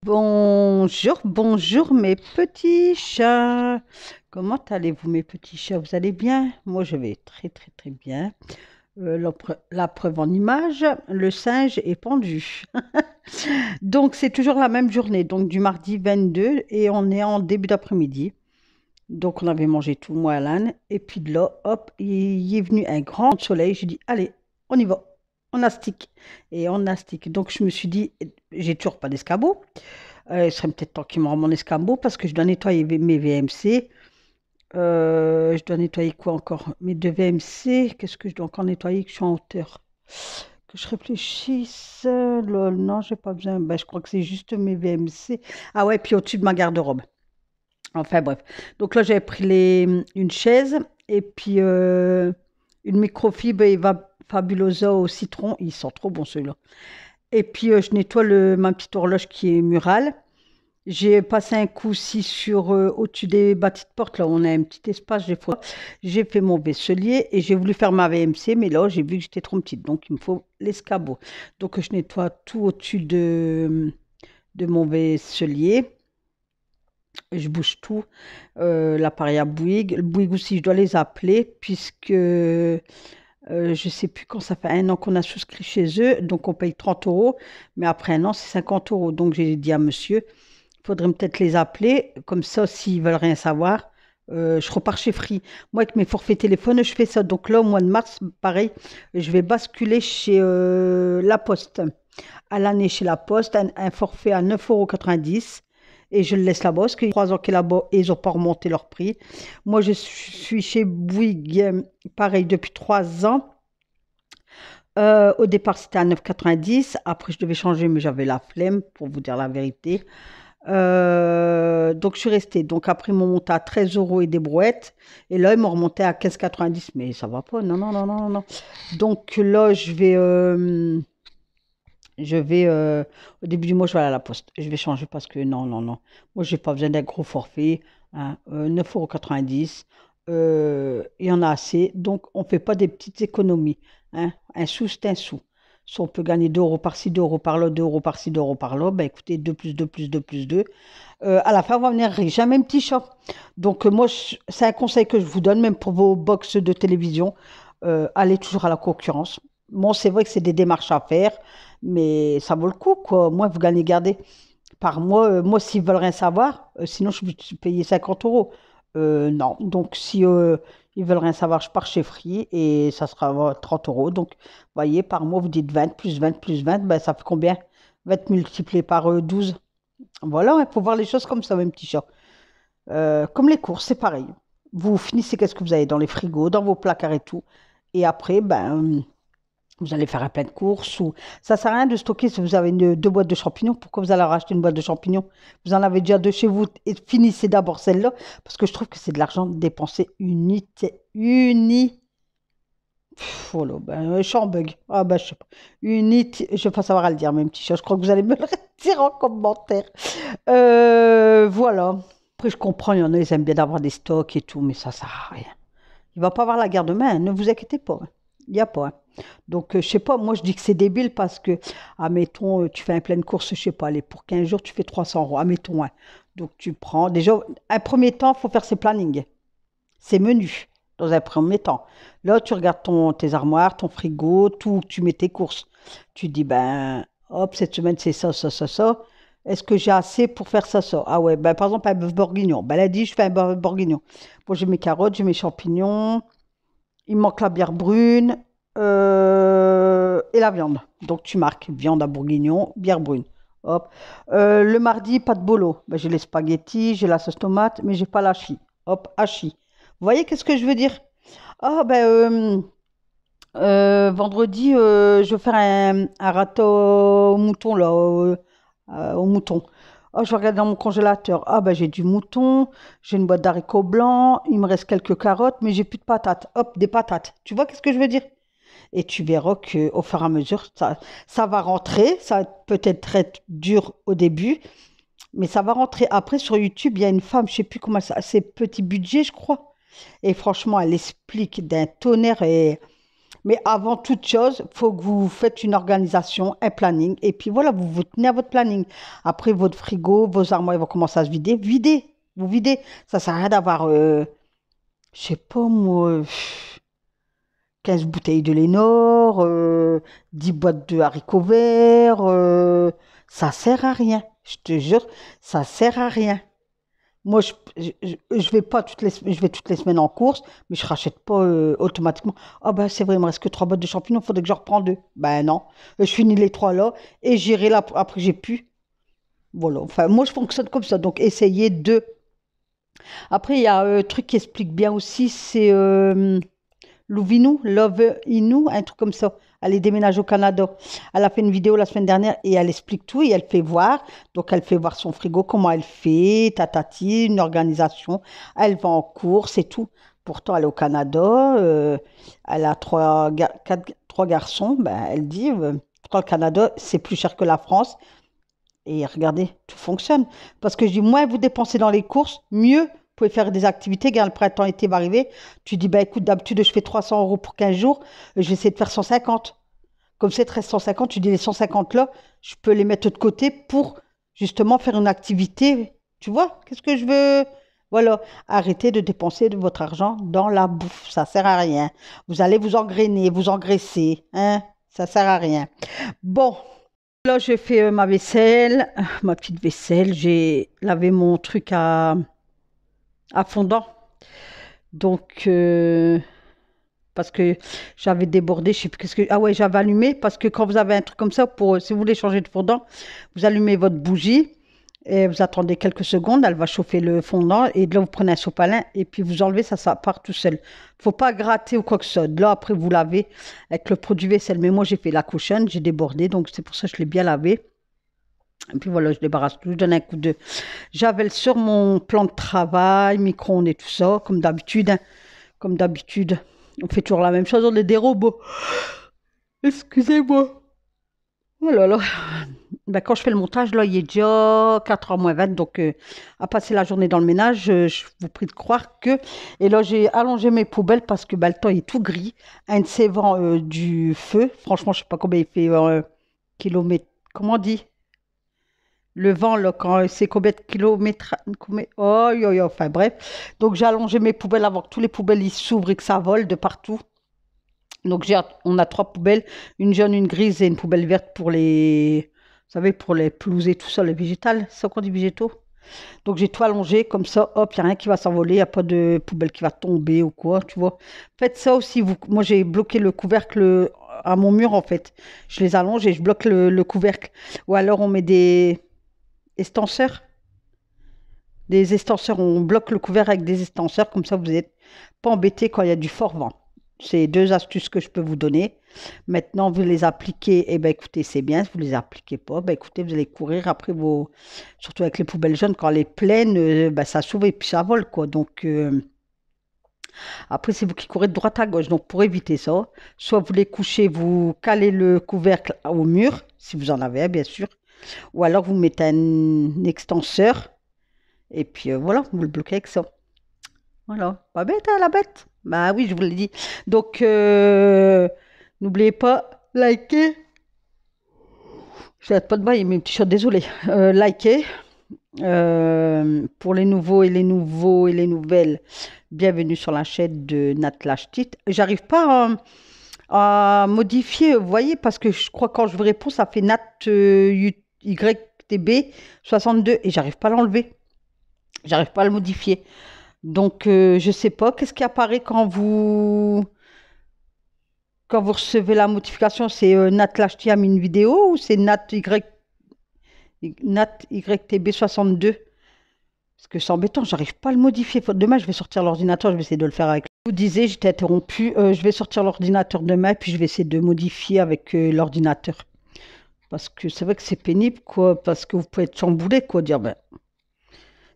Bonjour, bonjour mes petits chats. Comment allez-vous mes petits chats? Vous allez bien? Moi je vais très très très bien. La preuve en image, le singe est pendu. Donc c'est toujours la même journée, donc du mardi 22 et on est en début d'après-midi. Donc on avait mangé tout, moi et Alan. Et puis de là, hop, il est venu un grand soleil. J'ai dit, allez, on y va. On astique. Et on astique. Donc je me suis dit, j'ai toujours pas d'escabeau. Il serait peut-être temps qu'il me rend mon escabeau parce que je dois nettoyer mes VMC. Je dois nettoyer quoi encore? Mes deux VMC. Qu'est-ce que je dois encore nettoyer que je suis en hauteur? Que je réfléchisse. Lol, non, j'ai pas besoin. Ben, je crois que c'est juste mes VMC. Ah ouais, puis au-dessus de ma garde-robe. Enfin bref. Donc là, j'avais pris une chaise et puis une microfibre Fabulosa au citron. Ils sont trop bons ceux-là. Et puis je nettoie ma petite horloge qui est murale. J'ai passé un coup aussi sur au-dessus des bâtis de porte, là où on a un petit espace. J'ai fait mon vaisselier et j'ai voulu faire ma VMC, mais là, j'ai vu que j'étais trop petite, donc il me faut l'escabeau. Donc, je nettoie tout au-dessus de mon vaisselier. Je bouge tout. L'appareil à Bouygues. Le Bouygues aussi, je dois les appeler, puisque je ne sais plus quand ça fait un an qu'on a souscrit chez eux, donc on paye 30 euros, mais après un an, c'est 50 euros. Donc, j'ai dit à monsieur, il faudrait peut-être les appeler, comme ça, s'ils veulent rien savoir, je repars chez Free. Moi, avec mes forfaits téléphone, je fais ça. Donc là, au mois de mars, pareil, je vais basculer chez La Poste. À l'année chez La Poste, un forfait à 9,90 € et je le laisse là-bas parce qu'il y a 3 ans qu'il est là-bas et ils n'ont pas remonté leur prix. Moi, je suis chez Bouygues, pareil, depuis 3 ans. Au départ, c'était à 9,90 €. Après, je devais changer, mais j'avais la flemme, pour vous dire la vérité. Donc, je suis restée. Donc, après, ils m'ont monté à 13 euros et des brouettes. Et là, ils m'ont remonté à 15,90. Mais ça va pas. Non, non, non, non, non. Donc, là, je vais au début du mois, je vais aller à la poste. Je vais changer parce que non, non, non. Moi, j'ai pas besoin d'un gros forfait. Hein, 9,90 €. Il y en a assez. Donc, on ne fait pas des petites économies. Hein. Un sou, c'est un sou. Si on peut gagner 2 euros par-ci, 2 euros par-là, 2 euros par-ci, 2 euros par-là, ben écoutez, 2 plus 2 plus 2 plus 2. À la fin, on va venir riche. J'ai un même petit chat. Donc, moi, c'est un conseil que je vous donne, même pour vos box de télévision. Allez toujours à la concurrence. Bon, c'est vrai que c'est des démarches à faire, mais ça vaut le coup, quoi. Moi, vous gagnez, gardez par mois. Moi, s'ils veulent rien savoir, sinon je vais payer 50 euros. Non. Donc, si ils veulent rien savoir, je pars chez Free et ça sera 30 euros. Donc, vous voyez, par mois, vous dites 20 plus 20 plus 20, ben, ça fait combien? 20 multiplié par 12. Voilà, il faut voir les choses comme ça, même petit chat. Comme les courses, c'est pareil. Vous finissez qu'est-ce que vous avez dans les frigos, dans vos placards et tout. Et après, ben, vous allez faire un plein de courses. Ou... Ça ne sert à rien de stocker si vous avez deux boîtes de champignons. Pourquoi vous allez racheter une boîte de champignons? Vous en avez déjà deux chez vous et finissez d'abord celle-là. Parce que je trouve que c'est de l'argent dépensé Oh là, ben, je suis en bug. Ah ben, je sais pas. Je vais pas savoir à le dire, mes petits chats. Je crois que vous allez me le dire en commentaire. Voilà. Après, je comprends, il y en a, ils aiment bien avoir des stocks et tout, mais ça sert à rien. Il va pas avoir la guerre demain, hein, ne vous inquiétez pas. Hein. Il n'y a pas. Hein. Donc, je sais pas, moi je dis que c'est débile parce que, admettons, tu fais un plein de course, je sais pas, allez, pour 15 jours, tu fais 300 euros, admettons. Hein. Donc, tu prends, déjà, un premier temps, il faut faire ses plannings, ses menus, dans un premier temps. Là, tu regardes tes armoires, ton frigo, tout, tu mets tes courses. Tu dis, ben, hop, cette semaine, c'est ça, ça, ça, ça. Est-ce que j'ai assez pour faire ça, ça? Ah ouais, ben, par exemple, un bœuf bourguignon. Ben, elle a dit, je fais un bœuf bourguignon. Bon, j'ai mes carottes, j'ai mes champignons, il manque la bière brune et la viande. Donc tu marques viande à bourguignon, bière brune. Hop. Le mardi, pas de bolo. Ben, j'ai les spaghettis, j'ai la sauce tomate, mais j'ai pas l'hachis. Hop, hachis. Vous voyez qu'est-ce que je veux dire? Ah ben vendredi, je vais faire un râteau au mouton là, au mouton. Oh, je vais regarder dans mon congélateur. Ah ben j'ai du mouton, j'ai une boîte d'haricots blancs, il me reste quelques carottes, mais j'ai plus de patates. Hop, des patates. Tu vois qu'est-ce que je veux dire? Et tu verras qu'au fur et à mesure, ça va rentrer. Ça va peut-être très dur au début, mais ça va rentrer. Après, sur YouTube, il y a une femme, je sais plus comment c'est petit budget, je crois. Et franchement, elle explique d'un tonnerre. Mais avant toute chose, il faut que vous faites une organisation, un planning. Et puis voilà, vous vous tenez à votre planning. Après, votre frigo, vos armoires ils vont commencer à se vider. Videz, vous videz. Ça ne sert à rien d'avoir, je sais pas moi, 15 bouteilles de Lénore, 10 boîtes de haricots verts. Ça sert à rien. Je te jure, ça sert à rien. Moi, je vais pas je vais toutes les semaines en course, mais je rachète pas automatiquement. Ah ben c'est vrai, il me reste que 3 boîtes de champignons, il faudrait que je reprends 2. Ben non, je finis les 3 là et j'irai là, après j'ai pu. Voilà, enfin moi je fonctionne comme ça, donc essayez de. Après il y a un truc qui explique bien aussi, c'est Louvinou, Love Inou, un truc comme ça. Elle est déménagée au Canada. Elle a fait une vidéo la semaine dernière et elle explique tout et elle fait voir. Donc, elle fait voir son frigo, comment elle fait, tatati, une organisation. Elle va en course et tout. Pourtant, elle est au Canada. Elle a trois garçons. Ben, elle dit, pourtant, le Canada, c'est plus cher que la France. Et regardez, tout fonctionne. Parce que je dis, moins vous dépensez dans les courses, mieux vous pouvez faire des activités. Quand le printemps-été va arriver, tu dis, bah, écoute, d'habitude, je fais 300 euros pour 15 jours, je vais essayer de faire 150. Comme c'est 1350, tu dis, les 150 là, je peux les mettre de côté pour justement faire une activité. Tu vois, qu'est-ce que je veux? Voilà, arrêtez de dépenser de votre argent dans la bouffe, ça sert à rien. Vous allez vous engrainer, vous engraisser, hein? Ça sert à rien. Bon. Là, je fais ma vaisselle, ma petite vaisselle. J'ai lavé mon truc à fondant. Donc, parce que j'avais débordé, je sais plus qu'est-ce que. Ah ouais, j'avais allumé parce que quand vous avez un truc comme ça, si vous voulez changer de fondant, vous allumez votre bougie et vous attendez quelques secondes, elle va chauffer le fondant et de là, vous prenez un sopalin et puis vous enlevez, ça part tout seul. Faut pas gratter ou quoi que ce soit. De là, après, vous lavez avec le produit vaisselle. Mais moi, j'ai fait la cochonne, j'ai débordé, donc c'est pour ça que je l'ai bien lavé. Et puis voilà, je débarrasse tout, je donne un coup de javel sur mon plan de travail, micro-ondes et tout ça, comme d'habitude, hein. Comme d'habitude. On fait toujours la même chose, on est des robots. Excusez-moi. Oh là là. Ben, quand je fais le montage, là, il est déjà 4h moins 20, donc à passer la journée dans le ménage, je vous prie de croire que... Et là, j'ai allongé mes poubelles parce que ben, le temps est tout gris. Un de ces vents du feu, franchement, je ne sais pas combien il fait kilomètres. Comment on dit? Le vent, là, quand c'est combien de kilomètres? Oh, enfin bref. Donc, j'ai allongé mes poubelles avant que tous les poubelles ils s'ouvrent et que ça vole de partout. Donc, on a 3 poubelles, une jaune, une grise et une poubelle verte pour les, vous savez, pour les pelouses et tout ça, les végétales, c'est ça qu'on dit végétaux. Donc, j'ai tout allongé comme ça, hop, il n'y a rien qui va s'envoler, il n'y a pas de poubelle qui va tomber ou quoi, tu vois. Faites ça aussi, vous. Moi, j'ai bloqué le couvercle à mon mur, en fait. Je les allonge et je bloque le couvercle. Ou alors, on met des extenseurs. Des extenseurs, on bloque le couvercle avec des extenseurs, comme ça, vous n'êtes pas embêté quand il y a du fort vent. C'est 2 astuces que je peux vous donner. Maintenant, vous les appliquez, eh ben écoutez, c'est bien. Si vous ne les appliquez pas, ben écoutez, vous allez courir après vos... Surtout avec les poubelles jaunes, quand elle est pleine, ben, ça s'ouvre et puis ça vole, quoi. Donc, après, c'est vous qui courez de droite à gauche. Donc, pour éviter ça, soit vous les couchez, vous calez le couvercle au mur, si vous en avez, bien sûr. Ou alors, vous mettez un extenseur et puis voilà, vous le bloquez avec ça. Voilà, pas bête, hein, la bête. Bah oui, je vous l'ai dit. Donc, n'oubliez pas, likez. Je n'arrête pas de bailler, mes petits chats, désolé. Likez. Pour les nouveaux et les nouveaux et les nouvelles, bienvenue sur la chaîne de Nat Lachtit. J'arrive pas à modifier, vous voyez, parce que je crois que quand je vous réponds, ça fait Nat YTB 62 et j'arrive pas à l'enlever. J'arrive pas à le modifier. Donc, je sais pas, qu'est-ce qui apparaît quand vous recevez la notification? C'est Nat Lachty a mis une vidéo ou c'est Nat YTB 62? Parce que c'est embêtant, j'arrive pas à le modifier. Demain, je vais sortir l'ordinateur, je vais essayer de le faire avec. Je vous disais, j'étais interrompue. Je vais sortir l'ordinateur demain, puis je vais essayer de modifier avec l'ordinateur. Parce que c'est vrai que c'est pénible, quoi. Parce que vous pouvez être chamboulé, quoi. Dire, ben,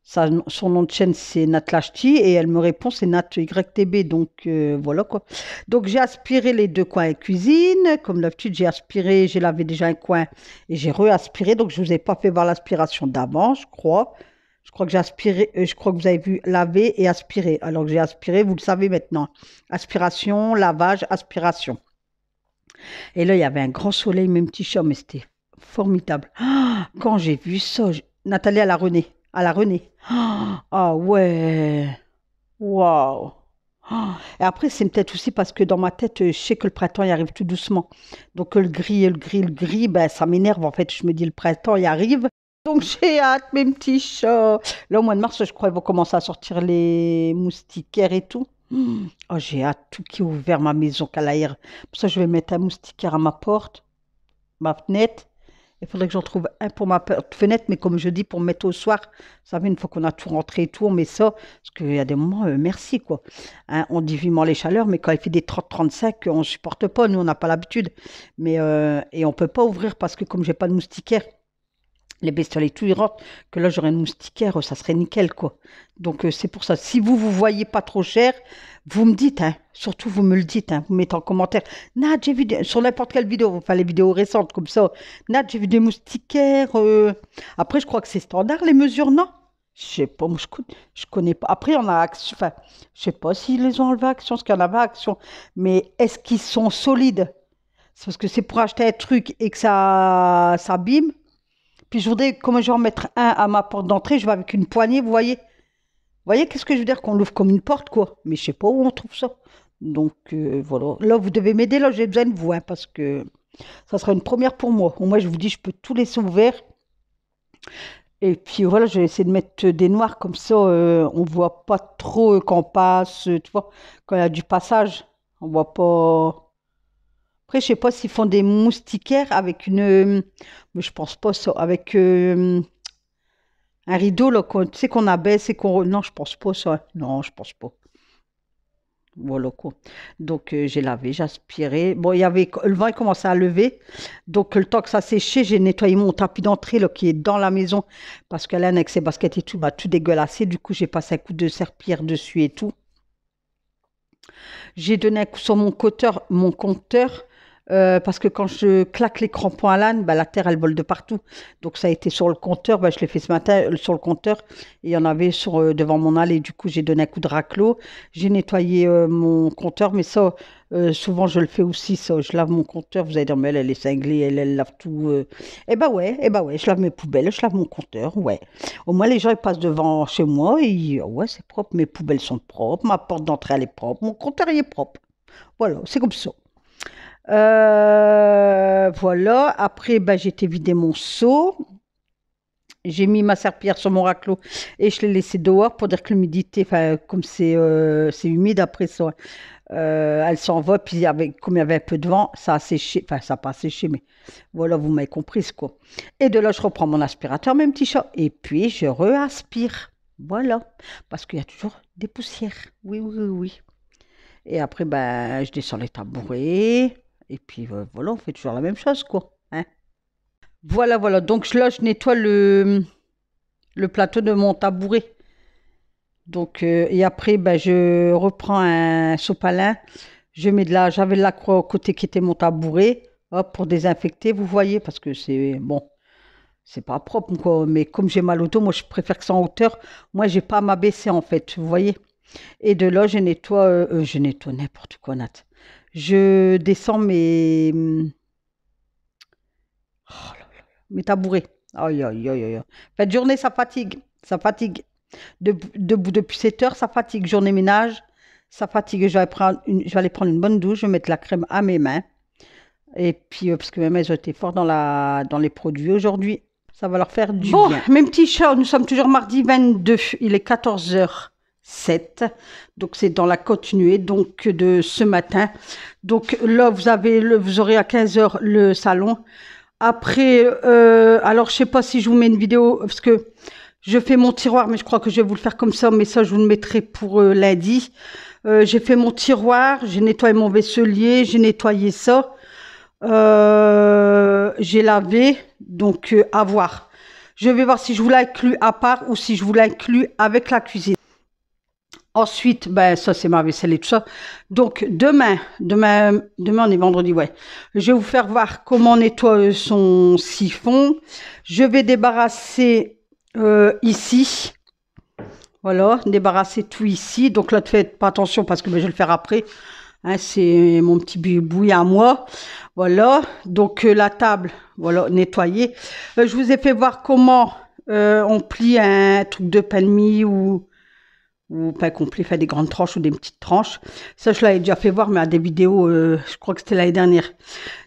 son nom de chaîne, c'est Nat Lachty, et elle me répond, c'est Nat YTB. Donc, voilà, quoi. Donc, j'ai aspiré les 2 coins cuisine. Comme d'habitude, j'ai aspiré, j'ai lavé déjà un coin et j'ai re-aspiré. Donc, je ne vous ai pas fait voir l'aspiration d'avant, je crois. Je crois que j'ai aspiré, je crois que vous avez vu laver et aspirer. Alors que j'ai aspiré, vous le savez maintenant. Aspiration, lavage, aspiration. Et là, il y avait un grand soleil, mes petits chats, mais c'était formidable. Ah, quand j'ai vu ça, Nathalie à la Renée. À la Renée. Ah ouais. Waouh. Ah, et après, c'est peut-être aussi parce que dans ma tête, je sais que le printemps, il arrive tout doucement. Donc le gris, ben, ça m'énerve. En fait, je me dis, le printemps, il arrive. Donc j'ai hâte, mes petits chats. Là, au mois de mars, je crois qu'ils vont commencer à sortir les moustiquaires et tout. Oh, j'ai hâte, tout qui est ouvert, ma maison, qu'à l'air. Pour ça, je vais mettre un moustiquaire à ma porte, ma fenêtre. Il faudrait que j'en trouve un pour ma fenêtre, mais comme je dis, pour mettre au soir. Vous savez, une fois qu'on a tout rentré et tout, on met ça. Parce qu'il y a des moments, merci, quoi. Hein, on dit vivement les chaleurs, mais quand il fait des 30-35, on ne supporte pas. Nous, on n'a pas l'habitude. Mais, et on ne peut pas ouvrir parce que comme j'ai pas de moustiquaire, les bestioles et tout, ils rentrent. Que là, j'aurais une moustiquaire, ça serait nickel, quoi. Donc, c'est pour ça. Si vous voyez pas trop cher, vous me dites, hein. Surtout, vous me le dites, hein. Vous mettez en commentaire. Nat, j'ai vu sur n'importe quelle vidéo, enfin les vidéos récentes comme ça. Nat, j'ai vu des moustiquaires. Après, je crois que c'est standard, les mesures, non? Je sais pas, moi, je connais pas. Après, on a Action. Enfin, je sais pas s'ils les ont enlevés à Action, ce qu'il y en avait à Action. Mais est-ce qu'ils sont solides? C'est parce que c'est pour acheter un truc et que ça s'abîme. Puis je voudrais, comme je vais en mettre un à ma porte d'entrée, je vais avec une poignée, vous voyez? Vous voyez, qu'est-ce que je veux dire? Qu'on l'ouvre comme une porte, quoi. Mais je sais pas où on trouve ça. Donc, voilà. Là, vous devez m'aider, là, j'ai besoin de vous, hein, parce que ça sera une première pour moi. Au moins, je vous dis, je peux tout laisser ouvert. Et puis, voilà, je vais essayer de mettre des noirs, comme ça, on voit pas trop quand on passe, tu vois, quand il y a du passage, on voit pas... Après, je sais pas s'ils font des moustiquaires avec une... mais je pense pas ça. Avec un rideau, là, tu sais, qu'on abaisse et qu'on... Non, je pense pas ça. Non, je pense pas. Voilà quoi. Donc, j'ai lavé, j'ai aspiré. Bon, il y avait... Le vent, il commençait à lever. Donc, le temps que ça séchait, j'ai nettoyé mon tapis d'entrée, là, qui est dans la maison. Parce qu'elle, avec ses baskets et tout, m'a tout dégueulassé. Du coup, j'ai passé un coup de serpillère dessus et tout. J'ai donné un coup sur mon compteur, parce que quand je claque les crampons à l'âne, bah, la terre, elle vole de partout. Donc, ça a été sur le compteur. Bah, je l'ai fait ce matin sur le compteur. Et il y en avait devant mon allée. Du coup, j'ai donné un coup de raclot. J'ai nettoyé mon compteur. Mais ça, souvent, je le fais aussi. Ça. Je lave mon compteur. Vous allez dire, mais elle est cinglée. Elle lave tout. Eh ben ouais. Je lave mes poubelles. Je lave mon compteur. Ouais. Au moins, les gens, ils passent devant chez moi. Et ouais, c'est propre. Mes poubelles sont propres. Ma porte d'entrée, elle est propre. Mon compteur, il est propre. Voilà, c'est comme ça. Voilà. Après, ben, j'ai été vider mon seau. J'ai mis ma serpillière sur mon raclot et je l'ai laissé dehors pour dire que l'humidité, enfin, comme c'est humide après ça, elle s'en va. Puis, comme il y avait un peu de vent, ça a séché. Enfin, ça n'a pas séché, mais voilà, vous m'avez compris, quoi. Et de là, je reprends mon aspirateur, mes petits chats. Et puis, je re-aspire. Voilà. Parce qu'il y a toujours des poussières. Oui, oui, oui, oui. Et après, ben, je descends les tabourets. Et puis voilà, on fait toujours la même chose, quoi. Hein. Voilà, voilà. Donc là, je nettoie le plateau de mon tabouret. Donc, et après, ben, je reprends un sopalin. J'avais de la croix au côté qui était mon tabouret. Hop, pour désinfecter, vous voyez, parce que c'est bon, c'est pas propre, quoi. Mais comme j'ai mal au dos, moi, je préfère que c'est en hauteur. Moi, j'ai pas à m'abaisser, en fait, vous voyez. Et de là, je nettoie n'importe quoi, Nat. Je descends oh là là, mes tabourets. Aïe, aïe, aïe, aïe. Fin de journée, ça fatigue. Ça fatigue. Debout depuis 7 heures, ça fatigue. Journée ménage, ça fatigue. Je vais aller prendre une bonne douche. Je vais mettre la crème à mes mains. Et puis, parce que mes mains ont été fortes dans les produits aujourd'hui. Ça va leur faire du bien. Bon, mes petits chats, nous sommes toujours mardi 22. Il est 14h07. Donc, c'est dans la continuée donc, de ce matin. Donc, là, vous aurez à 15h le salon. Après, alors, je ne sais pas si je vous mets une vidéo, parce que je fais mon tiroir, mais je crois que je vais vous le faire comme ça. Mais ça, je vous le mettrai pour lundi. J'ai fait mon tiroir, j'ai nettoyé mon vaisselier, j'ai nettoyé ça. J'ai lavé, donc à voir. Je vais voir si je vous l'inclus à part ou si je vous l'inclus avec la cuisine. Ensuite, ben ça c'est ma vaisselle et tout ça. Donc demain on est vendredi, ouais. Je vais vous faire voir comment on nettoie son siphon. Je vais débarrasser ici. Voilà, débarrasser tout ici. Donc là, faites pas attention parce que ben, je vais le faire après. Hein, c'est mon petit bouilli à moi. Voilà. Donc, la table, voilà, nettoyée. Je vous ai fait voir comment on plie un truc de pain de mie ou pain complet, fait des grandes tranches ou des petites tranches. Ça, je l'avais déjà fait voir, mais à des vidéos, je crois que c'était l'année dernière.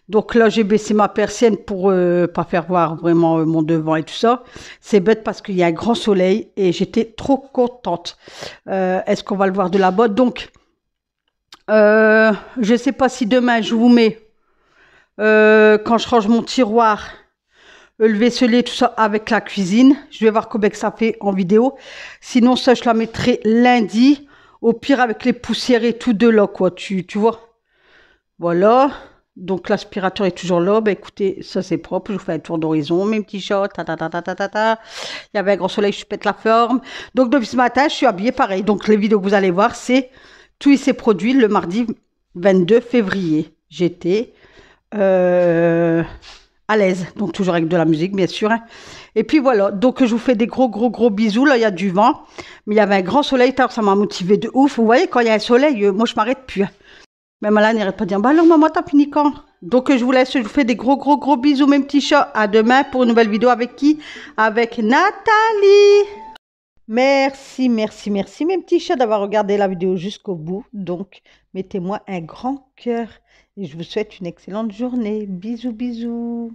Donc là, j'ai baissé ma persienne pour pas faire voir vraiment mon devant et tout ça. C'est bête parce qu'il y a un grand soleil et j'étais trop contente. Est-ce qu'on va le voir de là-bas? Donc, je ne sais pas si demain, je vous mets, quand je range mon tiroir, le vaisselier, tout ça, avec la cuisine. Je vais voir combien que ça fait en vidéo. Sinon, ça, je la mettrai lundi. Au pire, avec les poussières et tout de là, quoi. Tu vois? Voilà. Donc, l'aspirateur est toujours là. Ben, écoutez, ça, c'est propre. Je vous fais un tour d'horizon. Mes petits chats. Ta, ta, ta, ta, ta, ta, ta. Il y avait un grand soleil, je pète la forme. Donc, depuis ce matin, je suis habillée pareil. Donc, les vidéos que vous allez voir, c'est tous ces produits le mardi 22 février. J'étais à l'aise, donc toujours avec de la musique, bien sûr. Hein. Et puis voilà, donc je vous fais des gros bisous. Là, il y a du vent, mais il y avait un grand soleil, ça m'a motivé de ouf. Vous voyez, quand il y a un soleil, moi, je m'arrête plus. Hein. Même là, n'arrête pas de dire, bah alors, maman, t'as fini quand? Donc, je vous laisse, je vous fais des gros bisous, mes petits chats. À demain pour une nouvelle vidéo avec qui? Avec Nathalie. Merci, mes petits chats, d'avoir regardé la vidéo jusqu'au bout. Donc, mettez-moi un grand cœur et je vous souhaite une excellente journée. Bisous.